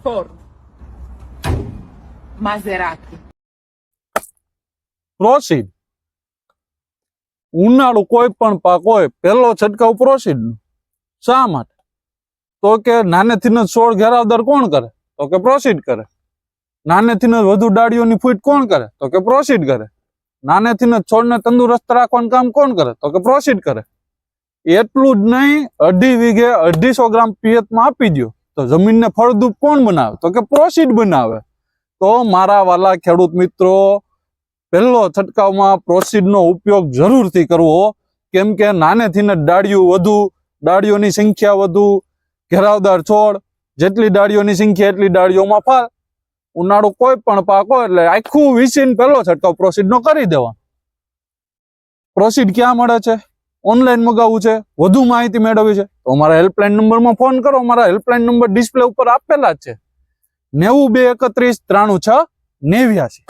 Ford. Maserati. Proceed. ઉનાળુ કોઈ પણ પાક હોય પહેલો છંટકાવ પ્રોસીડ. શા માટે? તો કે નાનેથી જ છોડ ઘેરાવદાર કોણ કરે? તો કે પ્રોસીડ કરે. નાનેથી જ વધુ ડાળીઓની ફૂટ કોણ કરે? તો કે પ્રોસીડ કરે. નાનેથી જ છોડને તંદુરસ્ત રાખવાનું કામ કોણ કરે? તો કે પ્રોસીડ કરે. એટલું જ નહીં, 2.5 વીઘે 250 ગ્રામ પિયતમાં આપી દો તો જમીનને ફળદ્રુપ કોણ બનાવે? તો કે પ્રોસીડ બનાવે. તો મારા વાલા ખેડૂત મિત્રો, પહેલો છંટકાવમાં પ્રોસીડનો ઉપયોગ જરૂરથી કરવો, કેમ કે નાનેથી જ ડાળીઓ વધુ, ડાળીઓની સંખ્યા વધુ, ઘેરાવદાર છોડ, જેટલી ડાળીઓની સંખ્યા એટલી ડાળીઓમાં ફળ. ઉનાળુ કોઈ પણ પાક હોય એટલે આખું વીસીને પહેલો છંટકાવ પ્રોસીડનો કરી દેવાનો. પ્રોસીડ ક્યાં મળે છે? ઓનલાઈન મગાવવું છે, વધુ માહિતી મેળવવી છે તો અમારા હેલ્પલાઇન નંબરમાં ફોન કરો. અમારા હેલ્પલાઇન નંબર ડિસ્પ્લે ઉપર આપેલા જ છે. 90 231 93 6 89.